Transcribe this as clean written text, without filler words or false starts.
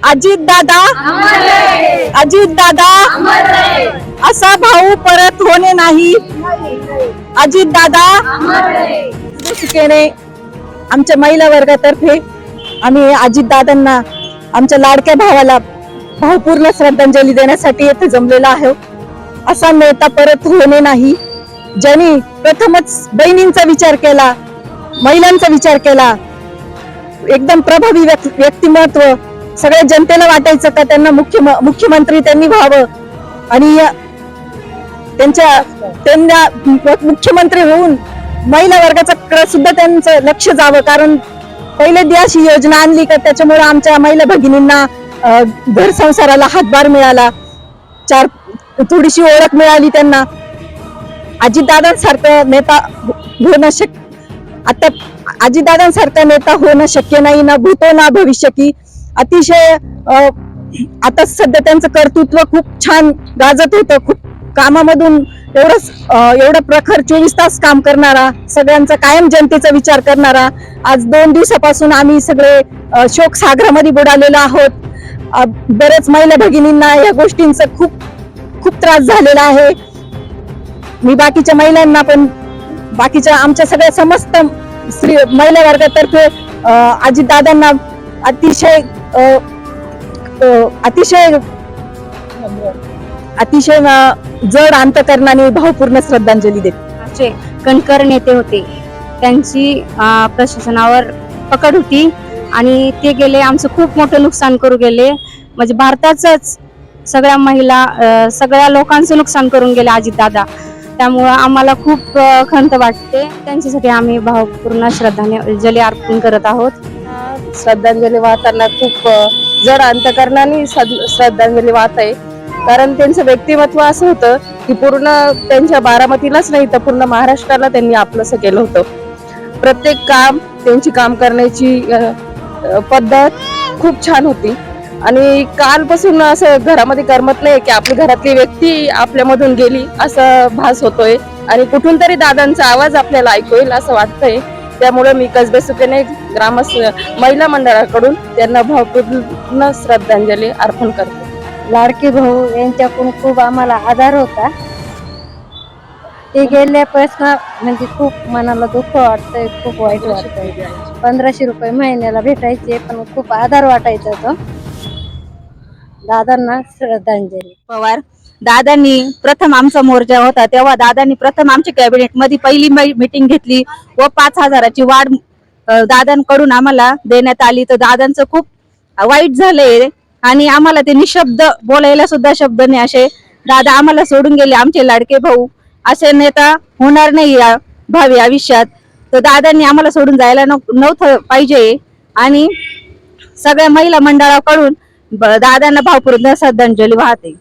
अजित दादा अजित दादा असा भाऊ परत होणे नाही. अजित दादा आमच्या महिला वर्गातर्फे आम्ही अजित दादांना आमच्या लाडक्या भावाला भावपूर्ण श्रद्धांजली देण्यासाठी येथे जमलेला आहे. असा नेता परत होणे नाही, ज्यांनी प्रथमच बहिणींचा विचार केला, महिलांचा विचार केला. एकदम प्रभावी व्यक्तिमत्व. सगळ्या जनतेला वाटायचं का त्यांना मुख्यमंत्री त्यांनी व्हावं आणि त्यांना मुख्यमंत्री होऊन महिला वर्गाचा सुद्धा त्यांचं लक्ष जावं. कारण पहिले अशी योजना आणली का त्याच्यामुळे आमच्या महिला भगिनींना घर संसाराला हातभार मिळाला, थोडीशी ओळख मिळाली त्यांना. अजितदादांसारखा नेता होणं आता अजितदादांसारखा नेता होणं शक्य नाही, ना भूतो ना भविष्य की. अतिशय आता सध्या त्यांचं कर्तृत्व खूप छान गाजत होतं. खूप कामामधून एवढं प्रखर 24 तास काम करणारा, सगळ्यांचा कायम जनतेचा विचार करणारा. आज 2 दिवसापासून आम्ही सगळे शोक सागरामध्ये बुडालेलो आहोत. बरेच महिला भगिनींना या गोष्टींचा खूप त्रास झालेला आहे. मी बाकीच्या महिलांना पण बाकीच्या आमच्या सगळ्या समस्त महिला वर्गातर्फे अजितदादांना अतिशय जड अंतकरणाने भावपूर्ण श्रद्धांजली देते. कणकर नेते होते, त्यांची प्रशासनावर पकड होती आणि ते गेले. आमचं खूप मोठं नुकसान करू गेले. म्हणजे भारताचंच सगळ्या महिला सगळ्या लोकांचं नुकसान करून गेले अजितदादा. त्यामुळं आम्हाला खूप खंत वाटते. त्यांच्यासाठी आम्ही भावपूर्ण श्रद्धांजली अर्पण करत आहोत. श्रद्धांजली वाहताना खूप जड अंतकरणाने श्रद्धांजली वाहत आहे. कारण त्यांचं व्यक्तिमत्व असं होतं की पूर्ण त्यांच्या बारामतीलाच नाही तर पूर्ण महाराष्ट्राला त्यांनी आपलंसं केलं होतं. प्रत्येक काम त्यांची काम करण्याची पद्धत खूप छान होती आणि कालपासून असं घरामध्ये करमत नाही की आपली घरातली व्यक्ती आपल्यामधून गेली असं भास होतोय आणि कुठून तरी दादांचा आवाज आपल्याला ऐकू येईल असं वाटतंय. त्यामुळे मी कसबे सुकेने महिला मंडळाकडून त्यांना भावपूर्ण श्रद्धांजली अर्पण करते. लाडके भाऊ यांच्याकडून खूप आम्हाला आधार होता. ते गेल्यापासून म्हणजे खूप मनाला दुःख वाटतंय, खूप वाईट वाटतंय. 1500 रुपये महिन्याला भेटायचे पण खूप आधार वाटायचा तो. दादांना श्रद्धांजली. पवार दादांनी प्रथम आमचा मोर्चा होता तेव्हा दादांनी प्रथम आमच्या कॅबिनेट मध्ये पहिली मीटिंग घेतली व 5000ची वाढ दादांकडून आम्हाला देण्यात आली. तर दादांचं खूप वाईट झालंय आणि आम्हाला ते निशब्द बोलायला सुद्धा शब्द नाही असे दादा आम्हाला सोडून गेले. आमचे लाडके भाऊ असे नेता होणार नाही या भावी आयुष्यात. तर दादांनी आम्हाला सोडून जायला नव्हतं पाहिजे आणि सगळ्या महिला मंडळाकडून दादांना भावपूर्ण श्रद्धांजली वाहते.